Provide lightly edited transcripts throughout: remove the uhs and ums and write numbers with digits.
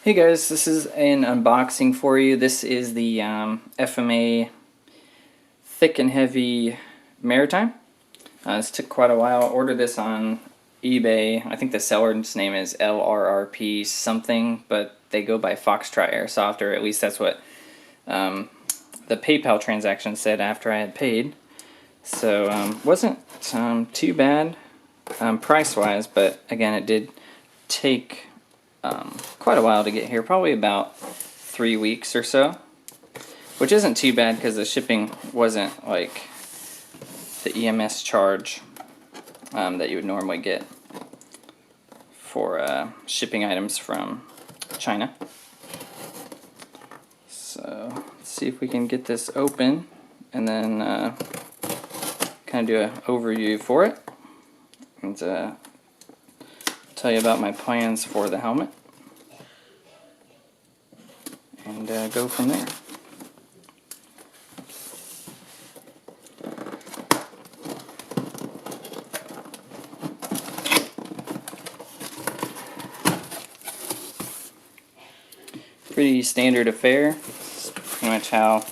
Hey guys, this is an unboxing for you. This is the FMA thick and heavy Maritime. This took quite a while. I ordered this on eBay. I think the seller's name is LRRP something, but they go by Foxtrot Airsoft, or at least that's what the PayPal transaction said after I had paid. So wasn't too bad price-wise, but again it did take quite a while to get here, probably about 3 weeks or so, which isn't too bad because the shipping wasn't like the EMS charge that you would normally get for shipping items from China. So let's see if we can get this open and then kind of do an overview for it and tell you about my plans for the helmet and go from there. Pretty standard affair. It's pretty much how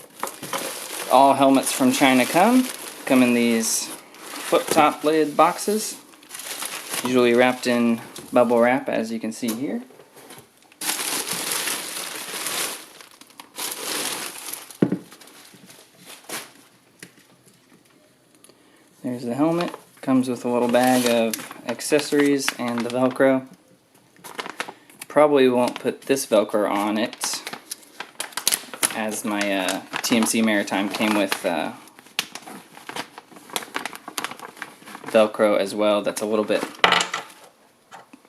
all helmets from China come in these flip top lid boxes, usually wrapped in bubble wrap, as you can see here. There's the helmet. Comes with a little bag of accessories and the Velcro. Probably won't put this Velcro on it, as my TMC Maritime came with Velcro as well. That's a little bit,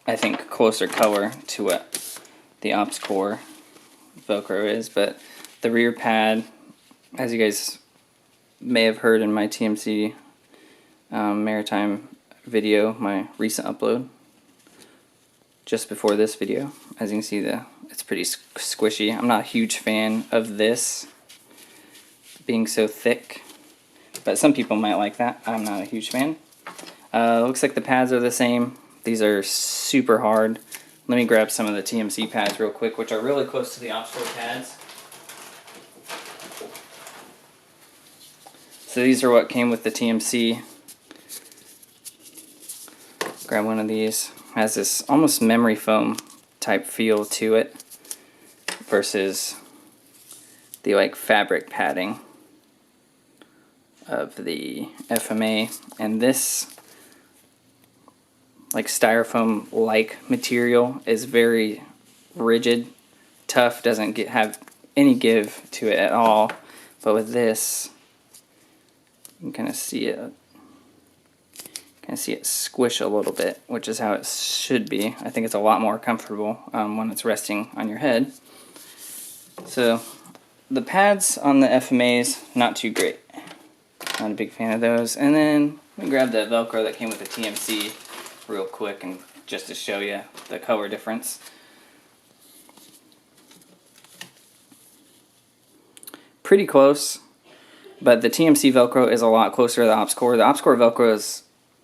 I think, closer color to what the Ops Core Velcro is, but the rear pad, as you guys may have heard in my TMC Maritime video, my recent upload, just before this video, as you can see, it's pretty squishy. I'm not a huge fan of this being so thick, but some people might like that. I'm not a huge fan. Looks like the pads are the same. These are super hard. Let me grab some of the TMC pads real quick, which are really close to the Ops Core pads. So these are what came with the TMC. Grab one of these. Has this almost memory foam type feel to it versus the like fabric padding of the FMA, and this like styrofoam like material is very rigid, tough, doesn't have any give to it at all. But with this, you can kind of see it squish a little bit, which is how it should be. I think it's a lot more comfortable when it's resting on your head. So the pads on the FMAs, not too great. Not a big fan of those. And then let me grab the Velcro that came with the TMC real quick, and just to show you the color difference. Pretty close, but the TMC Velcro is a lot closer to the Ops Core. The Ops Core Velcro is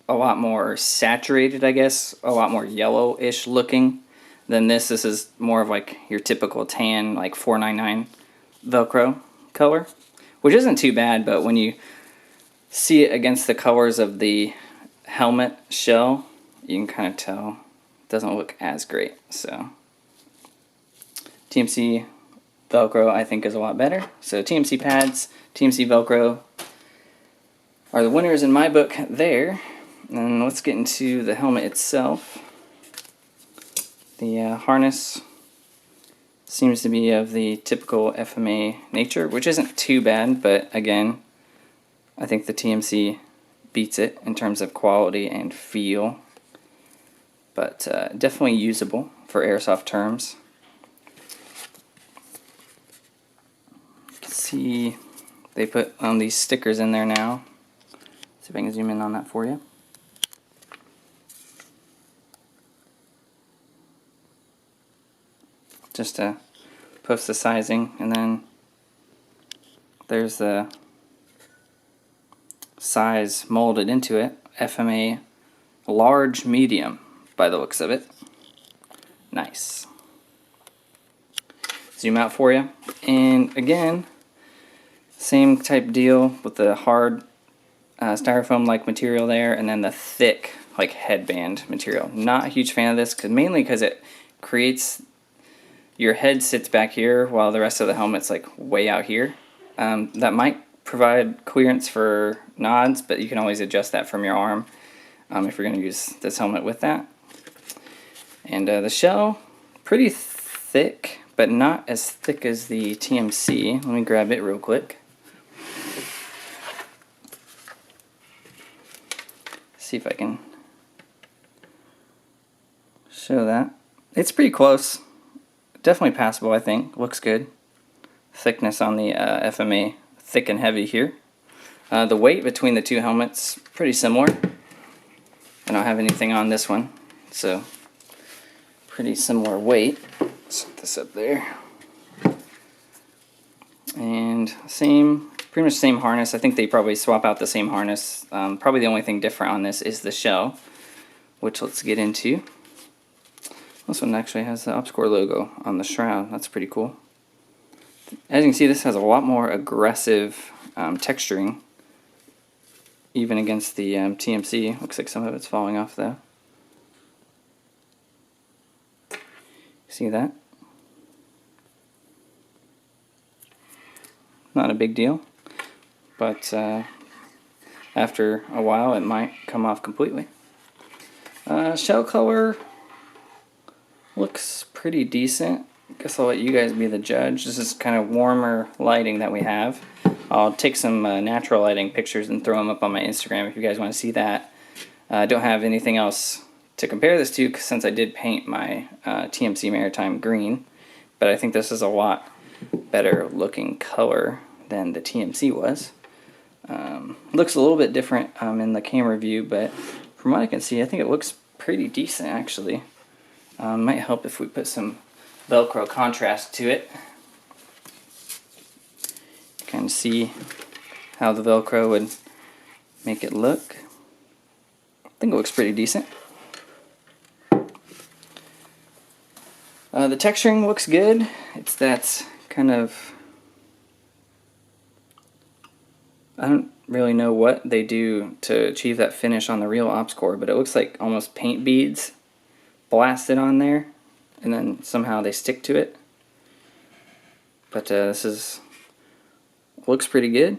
a lot more saturated, I guess, a lot more yellowish looking than this. This is more of like your typical tan, like 499 Velcro color, which isn't too bad, but when you see it against the colors of the helmet shell, you can kind of tell it doesn't look as great. So TMC Velcro, I think, is a lot better. So TMC pads, TMC Velcro are the winners in my book there. And let's get into the helmet itself. The harness seems to be of the typical FMA nature, which isn't too bad, but again, I think the TMC beats it in terms of quality and feel, but definitely usable for airsoft terms. You can see they put these stickers in there now. See if I can zoom in on that for you. Just to post the sizing, and then there's the size molded into it. FMA large medium by the looks of it. Nice. zoom out for you. And again, same type deal with the hard styrofoam-like material there, and then the thick, like, headband material. Not a huge fan of this, mainly because it creates, your head sits back here while the rest of the helmet's like way out here. That might provide clearance for nods, but you can always adjust that from your arm if you're going to use this helmet with that. And the shell, pretty thick, but not as thick as the TMC. Let me grab it real quick. See if I can show that. It's pretty close. Definitely passable, I think. Looks good. Thickness on the FMA, thick and heavy here. The weight between the two helmets, pretty similar. I don't have anything on this one, so pretty similar weight. Set this up there. And pretty much same harness. I think they probably swap out the same harness. Probably the only thing different on this is the shell, which let's get into. This one actually has the OpsCore logo on the shroud. That's pretty cool. As you can see, this has a lot more aggressive texturing, even against the TMC. Looks like some of it's falling off though. See that? Not a big deal, but after a while it might come off completely. Shell color looks pretty decent. Guess I'll let you guys be the judge. This is kind of warmer lighting that we have. I'll take some natural lighting pictures and throw them up on my Instagram if you guys want to see that. I don't have anything else to compare this to since I did paint my TMC Maritime green, but I think this is a lot better looking color than the TMC was. Looks a little bit different in the camera view, but from what I can see, I think it looks pretty decent actually. Might help if we put some Velcro contrast to it. Kind of see how the Velcro would make it look. I think it looks pretty decent. The texturing looks good. It's that kind of, I don't really know what they do to achieve that finish on the real OpsCore, but it looks like almost paint beads blasted on there, and then somehow they stick to it. But this looks pretty good.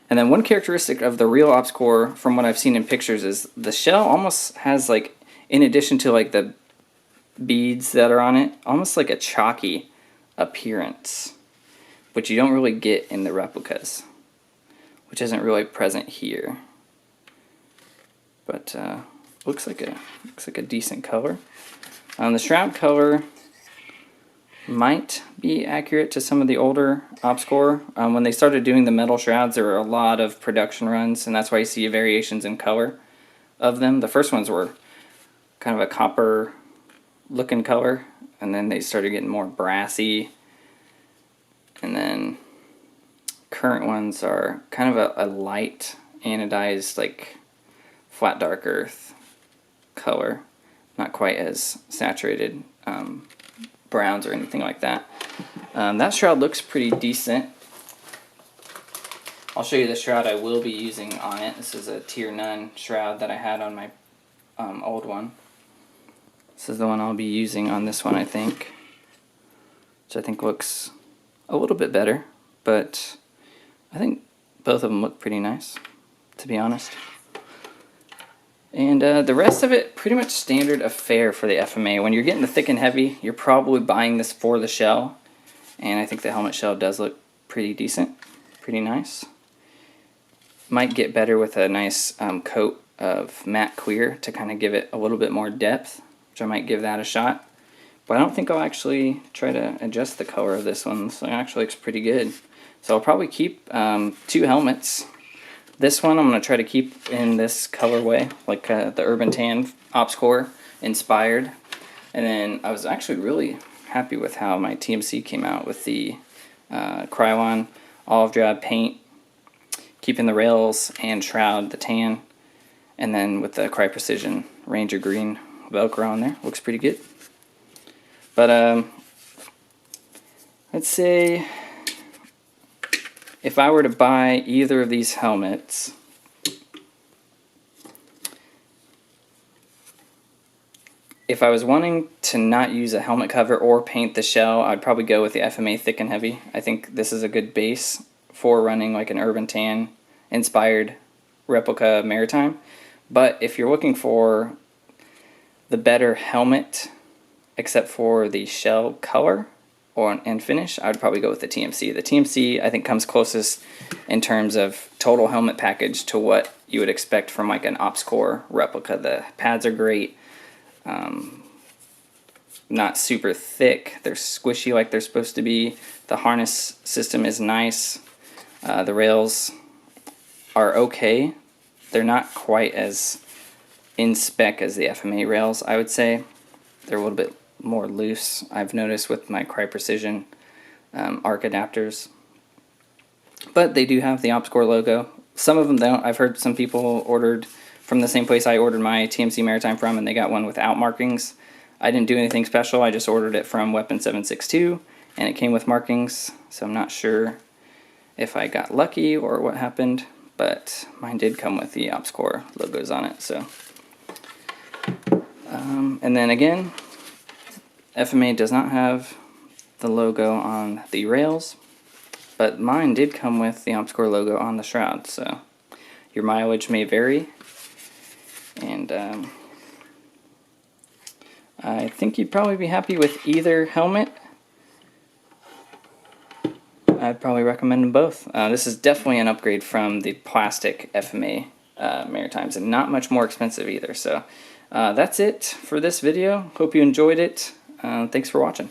And then one characteristic of the real OpsCore, from what I've seen in pictures, is the shell almost has, like, in addition to like the beads that are on it, almost like a chalky appearance, which you don't really get in the replicas, which isn't really present here. But looks like a decent color. The shroud color might be accurate to some of the older OpsCore. When they started doing the metal shrouds, there were a lot of production runs, and that's why you see variations in color of them. The first ones were kind of a copper looking color, and then they started getting more brassy, and then current ones are kind of a light anodized, like flat dark earth color, not quite as saturated browns or anything like that. That shroud looks pretty decent. I'll show you the shroud I will be using on it. This is a tier none shroud that I had on my old one. This is the one I'll be using on this one, I think, which I think looks a little bit better, but I think both of them look pretty nice, to be honest. And the rest of it, pretty much standard affair for the FMA. When you're getting the thick and heavy, you're probably buying this for the shell, and I think the helmet shell does look pretty decent, pretty nice. Might get better with a nice coat of matte clear to kind of give it a little bit more depth, which I might give that a shot. But I don't think I'll actually try to adjust the color of this one, so it actually looks pretty good. So I'll probably keep 2 helmets. This one I'm going to try to keep in this colorway, like the Urban Tan OpsCore inspired. And then I was actually really happy with how my TMC came out with the Krylon olive drab paint, keeping the rails and shroud the tan, and then with the Cry Precision Ranger Green Velcro on there. Looks pretty good. But let's say if I were to buy either of these helmets, if I was wanting to not use a helmet cover or paint the shell, I'd probably go with the FMA Thick and Heavy. I think this is a good base for running like an Urban Tan inspired replica Maritime. But if you're looking for the better helmet, except for the shell color and finish, I would probably go with the TMC. The TMC, I think, comes closest in terms of total helmet package to what you would expect from like an OpsCore replica. The pads are great. Not super thick. They're squishy like they're supposed to be. The harness system is nice. The rails are okay. They're not quite as in spec as the FMA rails, I would say. They're a little bit more loose, I've noticed, with my Cry Precision arc adapters. But they do have the OpsCore logo. Some of them don't. I've heard some people ordered from the same place I ordered my TMC Maritime from, and they got one without markings. I didn't do anything special. I just ordered it from Weapon 762, and it came with markings, so I'm not sure if I got lucky or what happened, but mine did come with the OpsCore logos on it. So, and then again, FMA does not have the logo on the rails, but mine did come with the OpsCore logo on the shroud, so your mileage may vary. And I think you'd probably be happy with either helmet. I'd probably recommend them both. This is definitely an upgrade from the plastic FMA Maritimes, and not much more expensive either. So that's it for this video. Hope you enjoyed it. Thanks for watching.